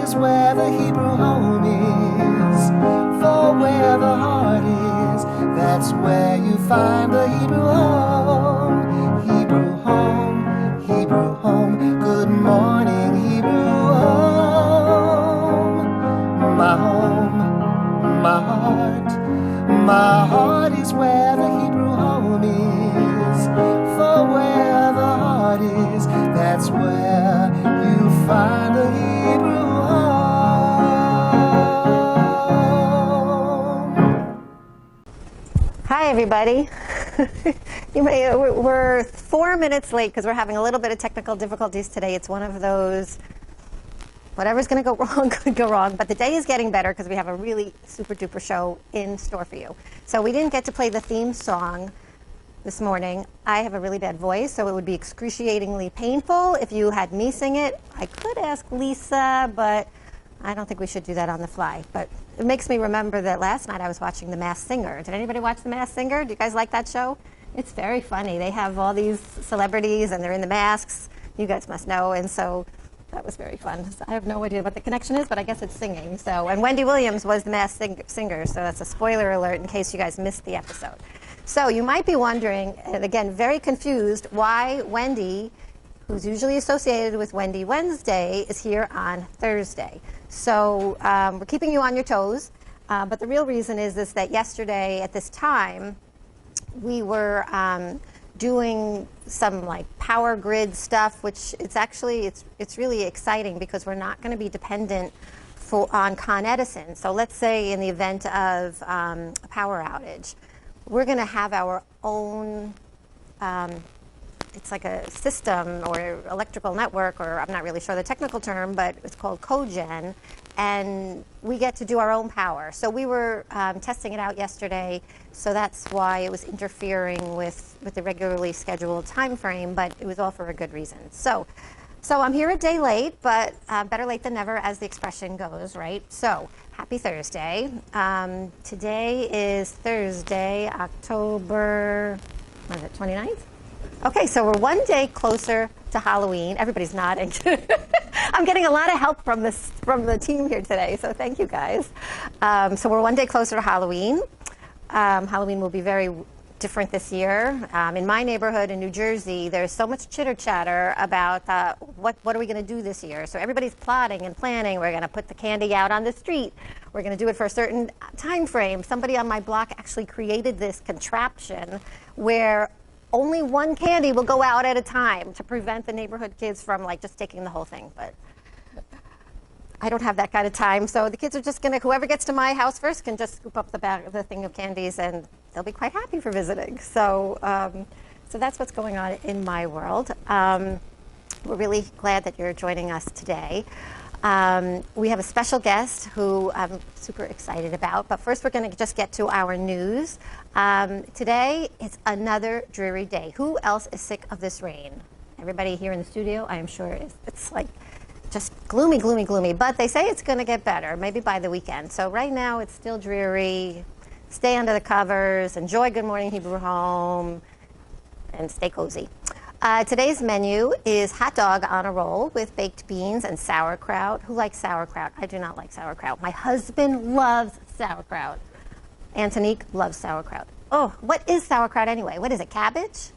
is where the Hebrew home is. For where the heart is, that's where you find the Hebrew home. Hebrew home, Hebrew home. Good morning, Hebrew home. My home, my heart is where the Hebrew home is. For where the heart is, that's where you find the Hebrew home. Hi, everybody. We're 4 minutes late because we're having a little bit of technical difficulties today. It's one of those, whatever's going to go wrong could go wrong, but the day is getting better because we have a really super duper show in store for you. So we didn't get to play the theme song this morning. I have a really bad voice, so it would be excruciatingly painful if you had me sing it. I could ask Lisa, but I don't think we should do that on the fly. But it makes me remember that last night I was watching The Masked Singer. Did anybody watch The Masked Singer? Do you guys like that show? It's very funny. They have all these celebrities and they're in the masks. You guys must know, and so that was very fun. So I have no idea what the connection is, but I guess it's singing. So, and Wendy Williams was the Masked Singer, so that's a spoiler alert in case you guys missed the episode. So you might be wondering, and again, very confused, why Wendy, who's usually associated with Wendy Wednesday, is here on Thursday. So we're keeping you on your toes, but the real reason is that yesterday at this time, we were doing some like power grid stuff, which it's really exciting because we're not going to be dependent on Con Edison. So let's say in the event of a power outage, we're going to have our own, it's like a system or electrical network, or I'm not really sure the technical term, but it's called cogen, and we get to do our own power. So we were testing it out yesterday, so that's why it was interfering with the regularly scheduled time frame, but it was all for a good reason. So I'm here a day late, but better late than never, as the expression goes, right? So happy Thursday. Today is Thursday, October, what is it, 29th? Okay, so we're one day closer to Halloween. Everybody's nodding. I'm getting a lot of help from the team here today, so thank you guys. So we're one day closer to Halloween. Halloween will be very different this year. In my neighborhood in New Jersey, there's so much chitter chatter about what are we going to do this year. So everybody's plotting and planning. We're going to put the candy out on the street. We're going to do it for a certain time frame. Somebody on my block actually created this contraption where only one candy will go out at a time to prevent the neighborhood kids from like just taking the whole thing. But I don't have that kind of time, so the kids are just gonna, whoever gets to my house first can just scoop up the thing of candies, and they'll be quite happy for visiting. So, so that's what's going on in my world. We're really glad that you're joining us today. We have a special guest who I'm super excited about, but first we're going to just get to our news. Today is another dreary day. Who else is sick of this rain? Everybody here in the studio, I am sure, it's like just gloomy, gloomy, gloomy, but they say it's going to get better, maybe by the weekend. So right now it's still dreary. Stay under the covers, enjoy Good Morning Hebrew Home, and stay cozy. Today's menu is hot dog on a roll with baked beans and sauerkraut. Who likes sauerkraut? I do not like sauerkraut. My husband loves sauerkraut. Antonique loves sauerkraut. Oh, what is sauerkraut anyway? What is it, cabbage?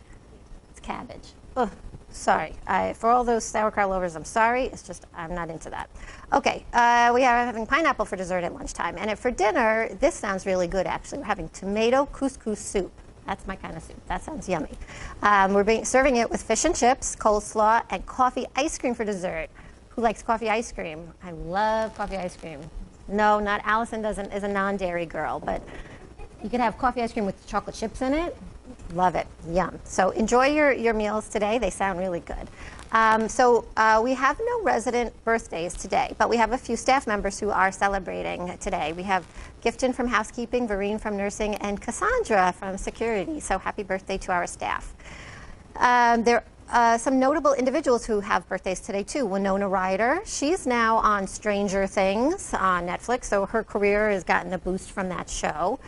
It's cabbage. Oh, sorry. For all those sauerkraut lovers, I'm sorry. It's just, I'm not into that. Okay, we are having pineapple for dessert at lunchtime. And for dinner, this sounds really good, actually. We're having tomato couscous soup. That's my kind of soup. That sounds yummy. We're serving it with fish and chips, coleslaw, and coffee ice cream for dessert. Who likes coffee ice cream? I love coffee ice cream. No, not Alison is a non-dairy girl, but you can have coffee ice cream with chocolate chips in it. Love it. Yum. So enjoy your meals today. They sound really good. We have no resident birthdays today, but we have a few staff members who are celebrating today. We have Gifton from housekeeping, Vereen from nursing, and Cassandra from security. So happy birthday to our staff. There are some notable individuals who have birthdays today too. Winona Ryder, she's now on Stranger Things on Netflix, so her career has gotten a boost from that show.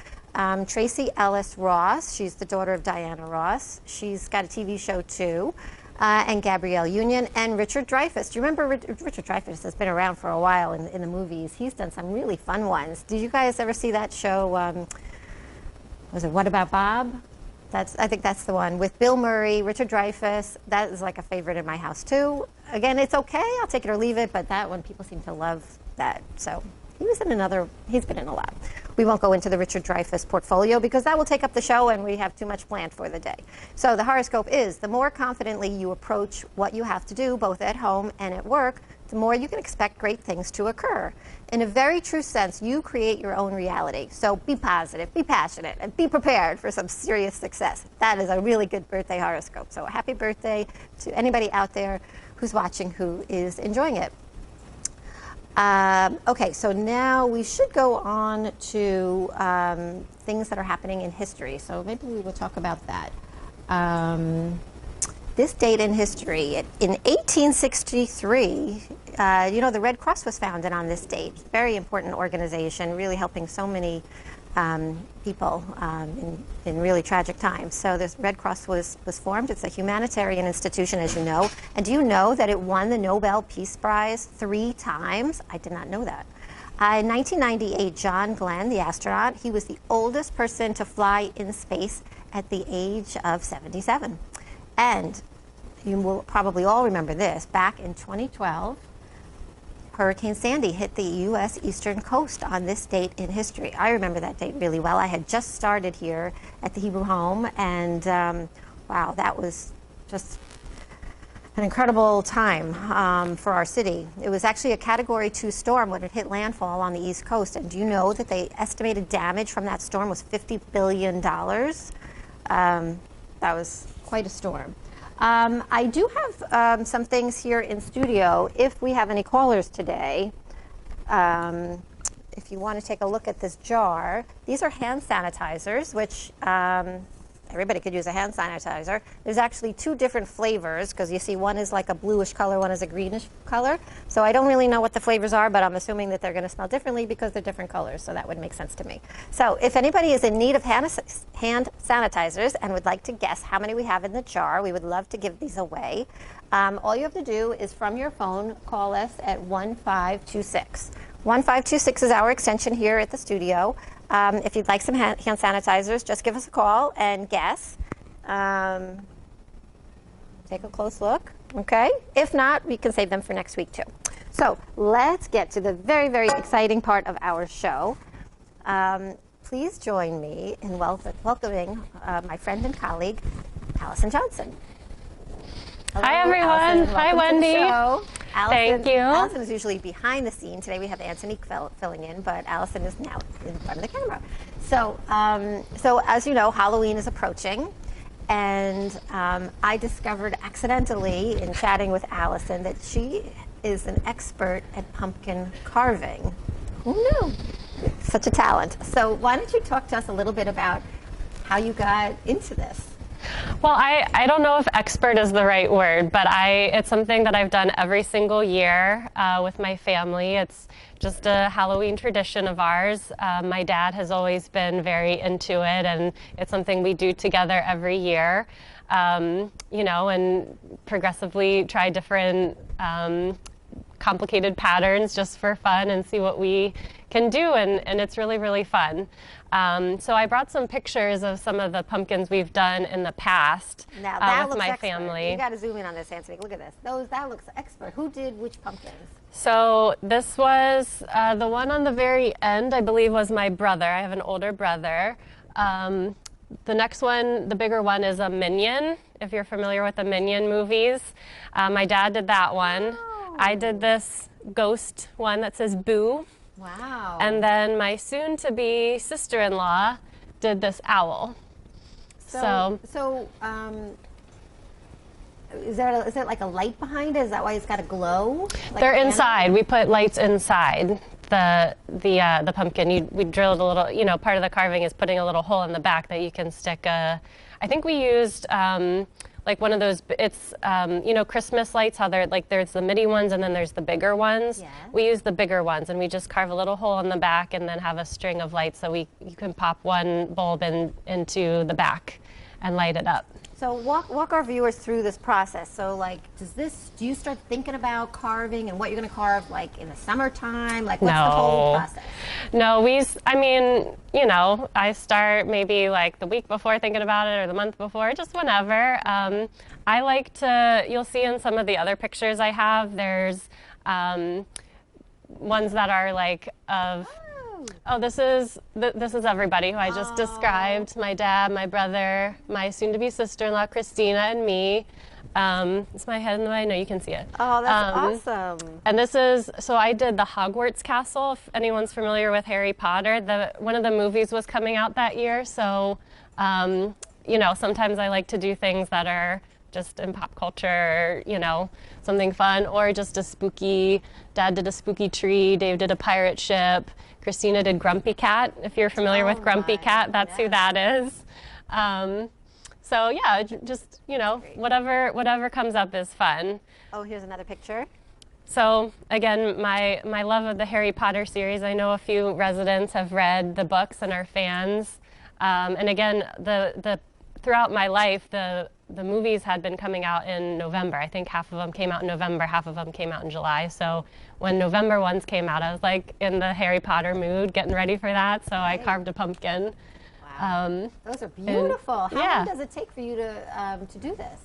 Tracy Ellis Ross, she's the daughter of Diana Ross. She's got a TV show too. and Gabrielle Union, and Richard Dreyfuss. Do you remember Richard Dreyfuss has been around for a while in the movies. He's done some really fun ones. Did you guys ever see that show, was it What About Bob? I think that's the one with Bill Murray, Richard Dreyfuss. That is like a favorite in my house too. Again, it's okay, I'll take it or leave it, but that one, people seem to love that. So he's been in a lot. We won't go into the Richard Dreyfuss portfolio because that will take up the show and we have too much planned for the day. So the horoscope is, the more confidently you approach what you have to do, both at home and at work, the more you can expect great things to occur. In a very true sense, you create your own reality. So be positive, be passionate, and be prepared for some serious success. That is a really good birthday horoscope. So happy birthday to anybody out there who's watching who is enjoying it. Okay, so now we should go on to things that are happening in history. So maybe we will talk about that. This date in history, in 1863, the Red Cross was founded on this date. Very important organization, really helping so many people in really tragic times. So this Red Cross was formed. It's a humanitarian institution, as you know. And do you know that it won the Nobel Peace Prize 3 times? I did not know that. In 1998, John Glenn, the astronaut, he was the oldest person to fly in space at the age of 77. And you will probably all remember this. Back in 2012, Hurricane Sandy hit the U.S. eastern coast on this date in history. I remember that date really well. I had just started here at the Hebrew Home, and wow, that was just an incredible time for our city. It was actually a Category 2 storm when it hit landfall on the East Coast. And do you know that they estimated damage from that storm was $50 billion? That was quite a storm. I do have some things here in studio if we have any callers today. If you want to take a look at this jar, these are hand sanitizers, which everybody could use a hand sanitizer. There's actually 2 different flavors because you see one is like a bluish color, one is a greenish color. So I don't really know what the flavors are, but I'm assuming that they're going to smell differently because they're different colors. So that would make sense to me. So if anybody is in need of hand sanitizers and would like to guess how many we have in the jar, we would love to give these away. All you have to do is from your phone, call us at 1526. 1526 is our extension here at the studio. If you'd like some hand sanitizers, just give us a call and guess. Take a close look, okay? If not, we can save them for next week too. So let's get to the very, very exciting part of our show. Please join me in welcoming my friend and colleague, Alison Johnson. Hello, hi, everyone. Allison. Hi, Wendy. Allison, thank you. Allison is usually behind the scene. Today we have Anthony filling in, but Allison is now in front of the camera. So, so as you know, Halloween is approaching, and I discovered accidentally in chatting with Allison that she is an expert at pumpkin carving. Who knew? Such a talent. So why don't you talk to us a little bit about how you got into this? Well, I don't know if expert is the right word, but it's something that I've done every single year with my family. It's just a Halloween tradition of ours. My dad has always been very into it, and it's something we do together every year. And progressively try different complicated patterns just for fun and see what we can do, and it's really, really fun. So I brought some pictures of some of the pumpkins we've done in the past now that with looks my expert. family. You got to zoom in on this, Anthony. Look at this. That looks expert. Who did which pumpkins? So this was the one on the very end, I believe, was my brother. I have an older brother. The next one, the bigger one, is a Minion, if you're familiar with the Minion movies. My dad did that one. Oh. I did this ghost one that says Boo. Wow. And then my soon-to-be sister-in-law did this owl. So is there like a light behind it? Is that why it's got a glow? Like they're inside. We put lights inside the pumpkin. We drilled a little, part of the carving is putting a little hole in the back that you can stick I think we used like one of those, it's, Christmas lights, how they're like, there's the mini ones and then there's the bigger ones. Yes. We use the bigger ones, and we just carve a little hole in the back and then have a string of lights so you can pop one bulb into the back. and light it up. So walk our viewers through this process. So like, do you start thinking about carving and what you're going to carve like in the summertime? Like, what's the whole process? No, I mean, you know, I start maybe like the week before thinking about it or the month before, just whenever. I like to, you'll see in some of the other pictures I have, there's ones that are like of, this is everybody who I just described. My dad, my brother, my soon-to-be sister-in-law, Christina, and me. It's my head in the way. No, you can see it. Oh, that's awesome. And this is, so I did the Hogwarts Castle, if anyone's familiar with Harry Potter. One of the movies was coming out that year, so, you know, sometimes I like to do things that are just in pop culture, you know, something fun, or just a spooky, Dad did a spooky tree, Dave did a pirate ship, Christina did Grumpy Cat. If you're familiar with Grumpy Cat, that's who that is. So yeah, just, you know, whatever comes up is fun. Oh, here's another picture. So again, my love of the Harry Potter series, I know a few residents have read the books and are fans. And again, throughout my life, the movies had been coming out in November. I think half of them came out in November, half of them came out in July. So when November ones came out, I was like in the Harry Potter mood, getting ready for that. So I carved a pumpkin. Wow. Those are beautiful. How long does it take for you to do this?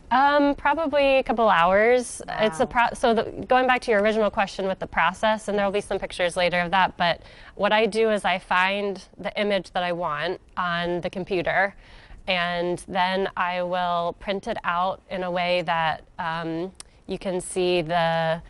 Probably a couple hours. Wow. It's going back to your original question with the process, and there will be some pictures later of that, but what I do is I find the image that I want on the computer, and then I will print it out in a way that you can see the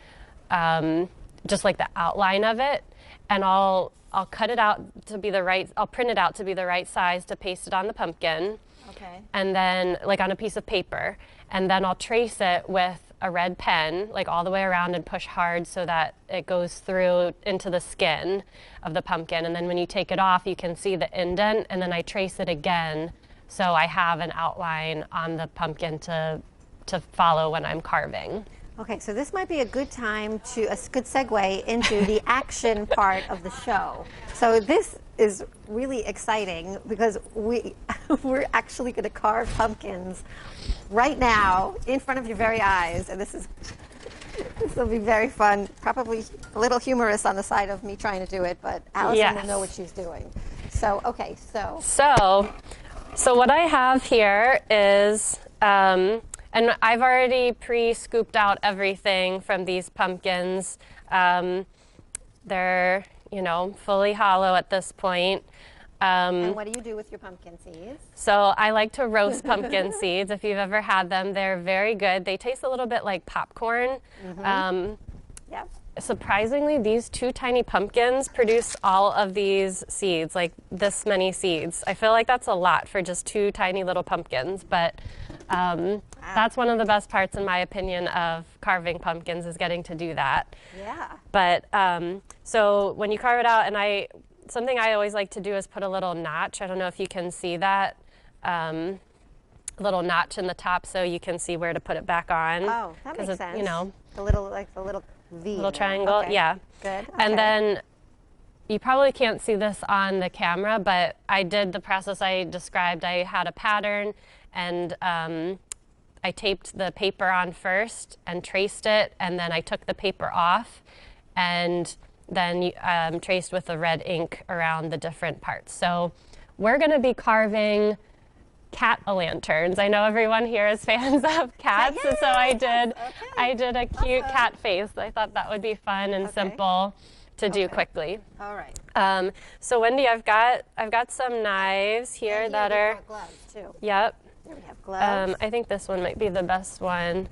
just like the outline of it, and I'll cut it out to be I'll print it out to be the right size to paste it on the pumpkin. Okay. And then like on a piece of paper, and then I'll trace it with a red pen, like all the way around, and push hard so that it goes through into the skin of the pumpkin. And then when you take it off, you can see the indent, and then I trace it again so I have an outline on the pumpkin to follow when I'm carving. Okay, so this might be a good good segue into the action part of the show. So this is really exciting because we're actually going to carve pumpkins right now in front of your very eyes, and this will be very fun. Probably a little humorous on the side of me trying to do it, but Alison will know what she's doing. So okay, so what I have here is. And I've already pre-scooped out everything from these pumpkins. They're, you know, fully hollow at this point. And what do you do with your pumpkin seeds? So I like to roast pumpkin seeds. If you've ever had them, they're very good. They taste a little bit like popcorn. Yep. Surprisingly, these two tiny pumpkins produce all of these seeds, like this many seeds. I feel like that's a lot for just two tiny little pumpkins, but that's one of the best parts, in my opinion, of carving pumpkins, is getting to do that. Yeah. But so when you carve it out, and something I always like to do is put a little notch. I don't know if you can see that. Little notch in the top so you can see where to put it back on. Oh, that makes sense. You know, the little V. Little triangle, okay. yeah. Good. Okay. And then you probably can't see this on the camera, but I did the process I described. I had a pattern, and I taped the paper on first and traced it, and then I took the paper off and then traced with the red ink around the different parts. So we're going to be carving cat-o'-lanterns. I know everyone here is fans of cats, so I did a cute cat face. I thought that would be fun and simple to do quickly. All right. So Wendy, I've got some knives here that are. Got gloves too. Yep. Here we have gloves. I think this one might be the best one.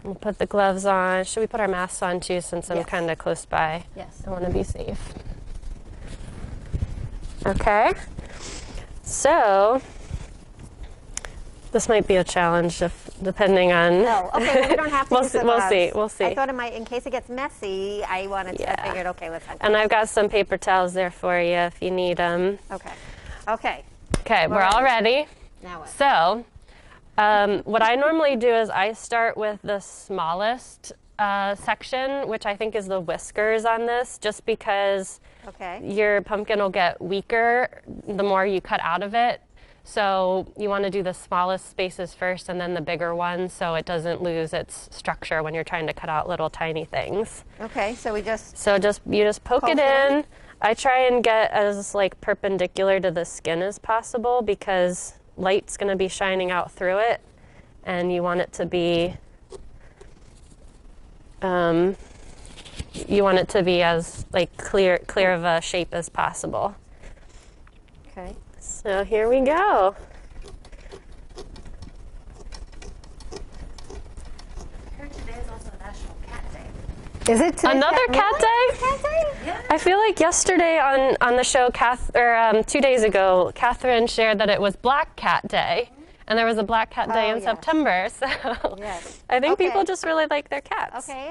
We'll put the gloves on. Should we put our masks on too, since I'm kind of close by? Yes. I want to be safe. Okay. So this might be a challenge, depending on. Oh, okay. Well, we don't have to. We'll see. I thought in case it gets messy, I wanted to. I figured, okay, let's. And I've got some paper towels there for you if you need them. Okay. Okay. Okay, we're all ready. Now what? So, what I normally do is I start with the smallest section, which I think is the whiskers on this, just because your pumpkin will get weaker the more you cut out of it. So you want to do the smallest spaces first and then the bigger ones so it doesn't lose its structure when you're trying to cut out little tiny things. Okay, so you just poke it in. I try and get as like perpendicular to the skin as possible because light's going to be shining out through it, and you want it to be as like clear of a shape as possible. Okay. So here we go. Today is also National Cat Day. Is it today? Another cat day? Cat Day? Yeah. I feel like yesterday on the show, 2 days ago, Catherine shared that it was Black Cat Day, and there was a Black Cat Day in yes. September. So Yes. I think Okay. people just really like their cats. Okay,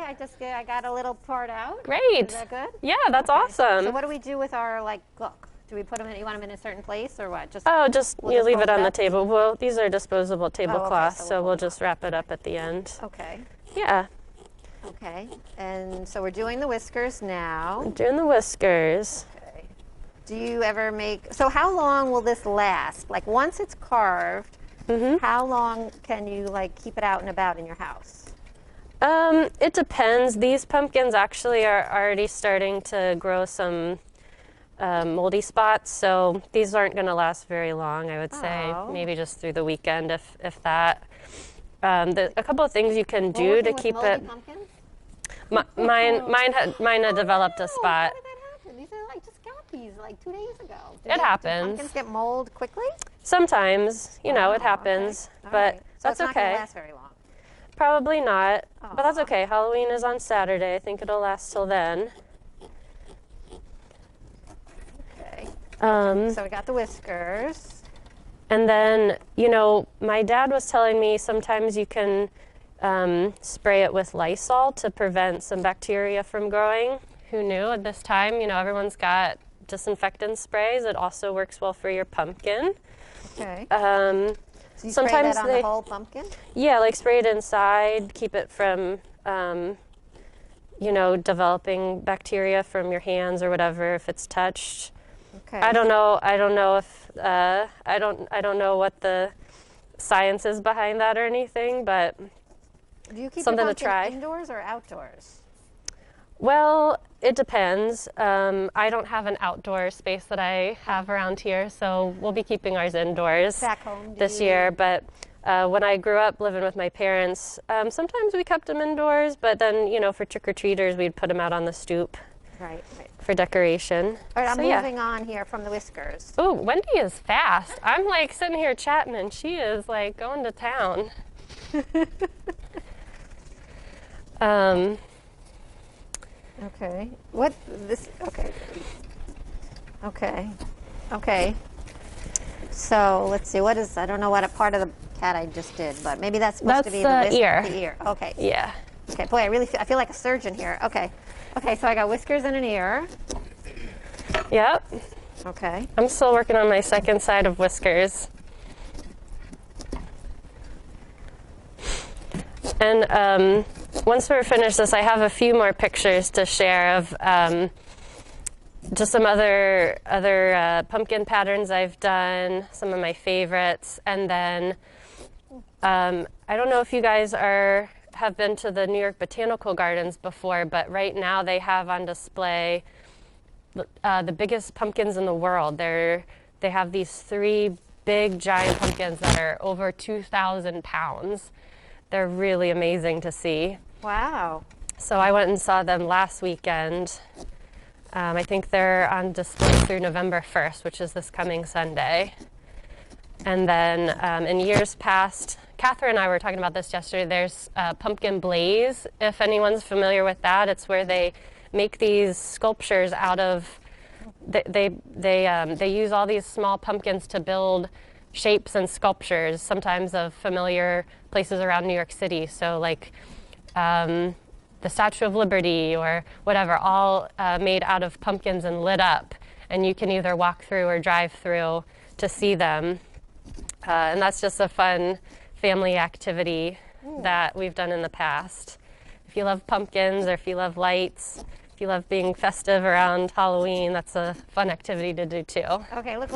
I got a little part out. Great. Is that good? Yeah, that's Okay. awesome. So what do we do with our look? Do we put them in? You want them in a certain place or what? Oh, We'll you just leave fold it on it the up? table. Well, these are disposable tablecloths, so so we'll we'll fold just wrap it up at the end. Okay. Yeah, Okay. And so we're doing the whiskers now. doing the whiskers. Okay. Do you ever so how long will this last? Like once it's carved, how long can you keep it out and about in your house? It depends. These pumpkins actually are already starting to grow some moldy spots, so these aren't going to last very long, I would say. Oh. Maybe just through the weekend, if that. A couple of things you can do Working to with keep moldy it. Pumpkins? Mine had developed a spot. How did that happen? These are just got these 2 days ago. It Do happens. pumpkins get mold quickly? Sometimes, it Oh, happens, okay. All but right. So that's it's not gonna okay. last very long. Probably not, but that's Aw. okay. Halloween is on Saturday. I think it'll last till then. Okay. Um, So we got the whiskers. And then, my dad was telling me sometimes you can spray it with Lysol to prevent some bacteria from growing. Who knew at this time? Everyone's got disinfectant sprays. It also works well for your pumpkin. Okay. So you sometimes spray that on the whole pumpkin? Yeah, like spray it inside, keep it from, developing bacteria from your hands or whatever if it's touched. Okay. I don't know if I don't know what the science is behind that or anything, but Do you keep something your to pumpkin try. indoors or outdoors? Well, it depends. I don't have an outdoor space that I have around here, so we'll be keeping ours indoors Back home this year. But when I grew up living with my parents, sometimes we kept them indoors, but then, for trick-or-treaters, we'd put them out on the stoop Right. for decoration. All right, I'm So, yeah. moving on here from the whiskers. Oh, Wendy is fast. I'm sitting here chatting and she is going to town. Okay. What this? Okay. Okay. Okay. So let's see. What is? I don't know what a part of the cat I just did, but maybe that's supposed to That's be the whisk- ear. The ear. Okay. Yeah. Okay. Boy, I feel like a surgeon here. Okay. Okay. So I got whiskers and an ear. Yep. Okay. I'm still working on my second side of whiskers. And once we're finished this, I have a few more pictures to share of just some other pumpkin patterns I've done, some of my favorites, and then I don't know if you guys have been to the New York Botanical Gardens before, but right now they have on display the biggest pumpkins in the world. They have these 3 big giant pumpkins that are over 2,000 pounds. They're really amazing to see. Wow. So I went and saw them last weekend. I think they're on display through November 1st, which is this coming Sunday. And then in years past, Catherine and I were talking about this yesterday, there's Pumpkin Blaze, if anyone's familiar with that. It's where they make these sculptures out of, they use all these small pumpkins to build shapes and sculptures, sometimes of familiar places around New York City. So like the Statue of Liberty or whatever, all made out of pumpkins and lit up. And you can either walk through or drive through to see them. And that's just a fun family activity that we've done in the past. If you love pumpkins or if you love lights, If you love being festive around Halloween, that's a fun activity to do too. Okay, look.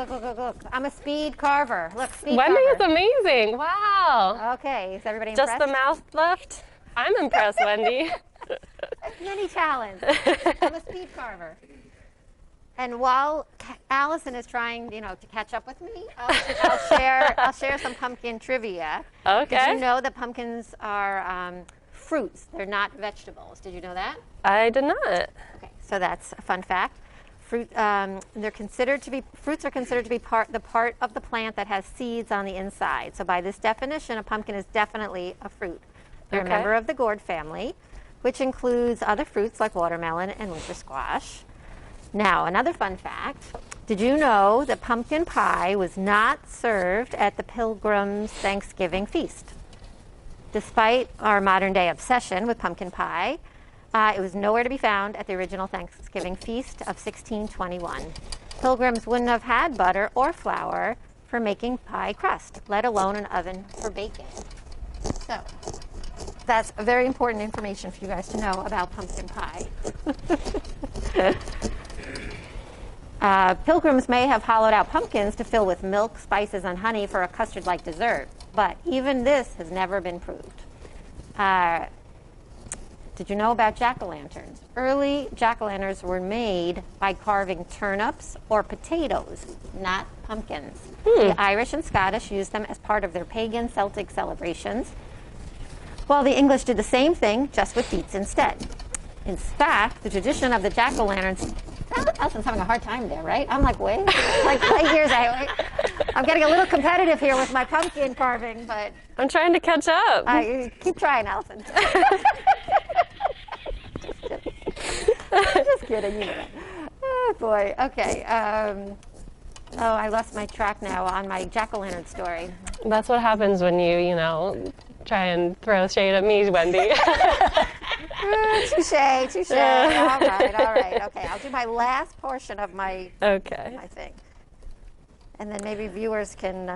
I'm a speed carver. Look, speed Wendy is carver. amazing. Wow. Okay, is everybody Just impressed? the mouth left? I'm impressed, Wendy. Mini challenge. I'm a speed carver. And while Allison is trying, to catch up with me, I'll share some pumpkin trivia. Okay. Did you know that pumpkins are fruits? They're not vegetables. Did you know that? I did not. Okay, so that's a fun fact. Fruits are considered to be the part of the plant that has seeds on the inside. So by this definition, a pumpkin is definitely a fruit. They're a Okay. member of the gourd family, which includes other fruits like watermelon and winter squash. Now, another fun fact. Did you know that pumpkin pie was not served at the Pilgrim's Thanksgiving feast? Despite our modern day obsession with pumpkin pie, it was nowhere to be found at the original Thanksgiving feast of 1621. Pilgrims wouldn't have had butter or flour for making pie crust, let alone an oven for baking. So, that's very important information for you guys to know about pumpkin pie. Pilgrims may have hollowed out pumpkins to fill with milk, spices, and honey for a custard-like dessert, but even this has never been proved. Did you know about jack-o'-lanterns? Early jack-o'-lanterns were made by carving turnips or potatoes, not pumpkins. The Irish and Scottish used them as part of their pagan Celtic celebrations, while the English did the same thing, just with beets instead. In fact, the tradition of the jack-o'-lanterns, Allison's having a hard time there, right? I'm like, wait, light years ahead. I'm getting a little competitive here with my pumpkin carving, but I'm trying to catch up. keep trying, Allison. Just kidding, you know that. Oh boy. Okay. I lost my track now on my jack-o'-lantern story. That's what happens when you try and throw shade at me, Wendy. Touche. All right. Okay, I'll do my last portion of my Okay. thing. And then maybe viewers can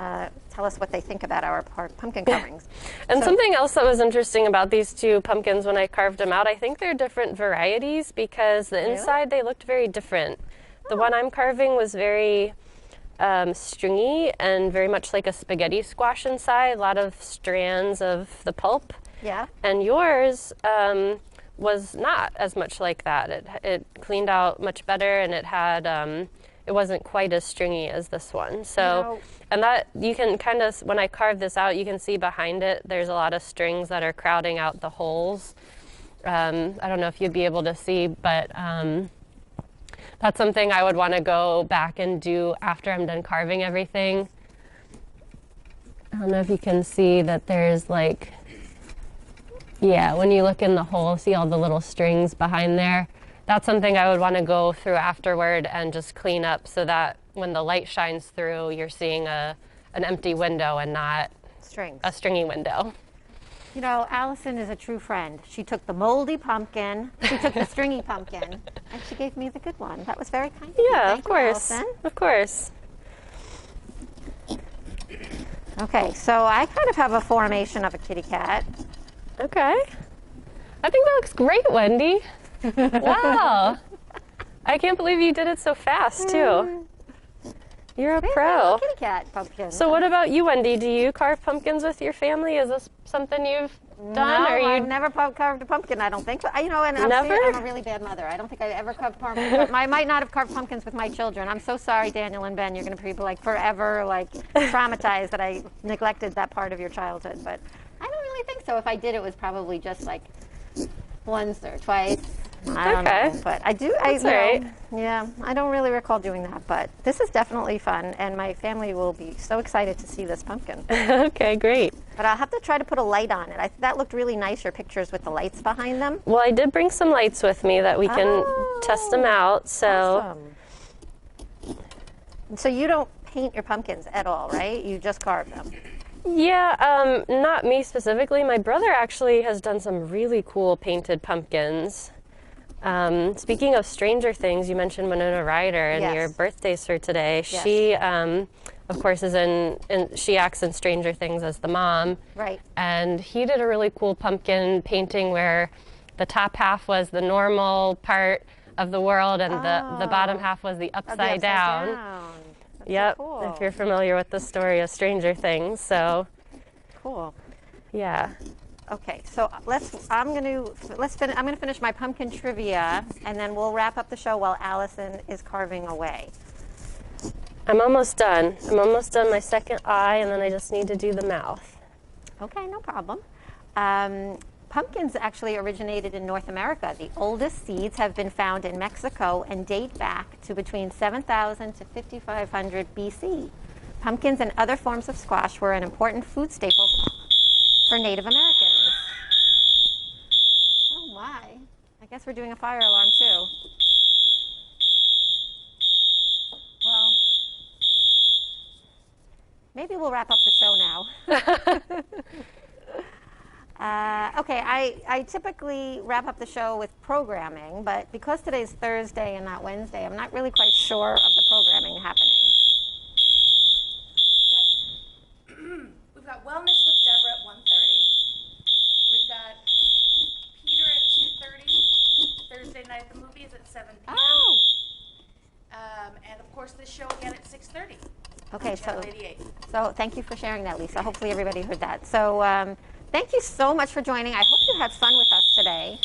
tell us what they think about our pumpkin coverings. And something else that was interesting about these two pumpkins when I carved them out, I think they're different varieties because the inside they looked very different. The one I'm carving was very stringy and very much like a spaghetti squash inside, a lot of strands of the pulp. Yeah. And yours was not as much like that. It cleaned out much better, and it had it wasn't quite as stringy as this one. So, and that you can kind of, when I carved this out, you can see behind it, there's a lot of strings that are crowding out the holes. I don't know if you'd be able to see, but that's something I would want to go back and do after I'm done carving everything. I don't know if you can see that there's like, yeah, when you look in the hole, see all the little strings behind there. That's something I would want to go through afterward and just clean up so that when the light shines through, you're seeing an empty window and not Strings. a stringy window. You know, Allison is a true friend. She took the moldy pumpkin, she took the stringy pumpkin, and she gave me the good one. That was very kind of you. Yeah, Thank of course. you, Allison. Of course. Okay, so I kind of have a formation of a kitty cat. Okay. I think that looks great, Wendy. Wow. I can't believe you did it so fast, too. You're a pro. Kitty cat pumpkin. So what about you, Wendy? Do you carve pumpkins with your family? Is this something you've done? No, or you I've never carved a pumpkin. I don't think so. And Never? I'm a really bad mother. I don't think I ever carved pumpkins. I might not have carved pumpkins with my children. I'm so sorry, Daniel and Ben. You're going to be forever traumatized that I neglected that part of your childhood. But I don't really think so. If I did, it was probably just once or twice. I don't know, but I do. That's all right. Yeah, I don't really recall doing that, but this is definitely fun, and my family will be so excited to see this pumpkin. Okay, great. But I'll have to try to put a light on it. That looked really nice, your pictures with the lights behind them. Well, I did bring some lights with me that we can test them out. So, Awesome. So you don't paint your pumpkins at all, right? You just carve them. yeah, not me specifically. My brother actually has done some really cool painted pumpkins. Speaking of Stranger Things, you mentioned Winona Ryder and Yes. your birthdays for today. Yes. She, of course, is she acts in Stranger Things as the mom. Right. And he did a really cool pumpkin painting where the top half was the normal part of the world, and the bottom half was the upside down. That's Yep. so cool. If you're familiar with the story of Stranger Things, so Cool. yeah. Okay, so I'm gonna finish my pumpkin trivia, and then we'll wrap up the show while Allison is carving away. I'm almost done. I'm almost done my second eye, and then I just need to do the mouth. Okay, no problem. Pumpkins actually originated in North America. The oldest seeds have been found in Mexico and date back to between 7,000 to 5,500 BC. Pumpkins and other forms of squash were an important food staple for Native Americans. Oh my. I guess we're doing a fire alarm too. Well, maybe we'll wrap up the show now. Okay, I typically wrap up the show with programming, but because today's Thursday and not Wednesday, I'm not really quite sure of the programming happening. We've got Wellness with Deborah at 1:30. We've got Peter at 2:30. Thursday night at the movies at 7 p.m. Oh! And of course this show again at 6:30. Okay, Channel 88. so thank you for sharing that, Lisa. Hopefully everybody heard that. So thank you so much for joining. I hope you had fun with us today.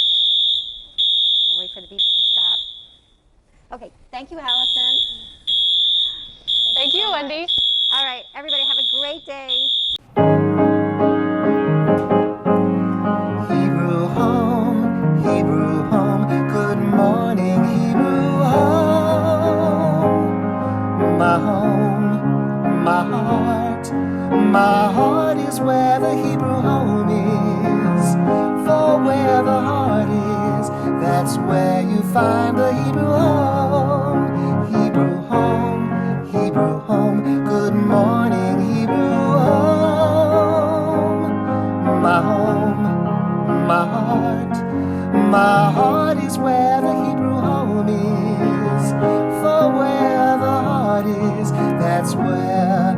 We'll wait for the beeps to stop. Okay, thank you, Allison. Thank you, so much. Wendy. All right, everybody have a great day. Hebrew home, good morning, Hebrew home, my heart is where the Hebrew home is, for where the heart is, that's where you find the Hebrew home, Hebrew home, Hebrew home, good morning, Hebrew home, my heart is where the Hebrew home is, for where the heart is, that's where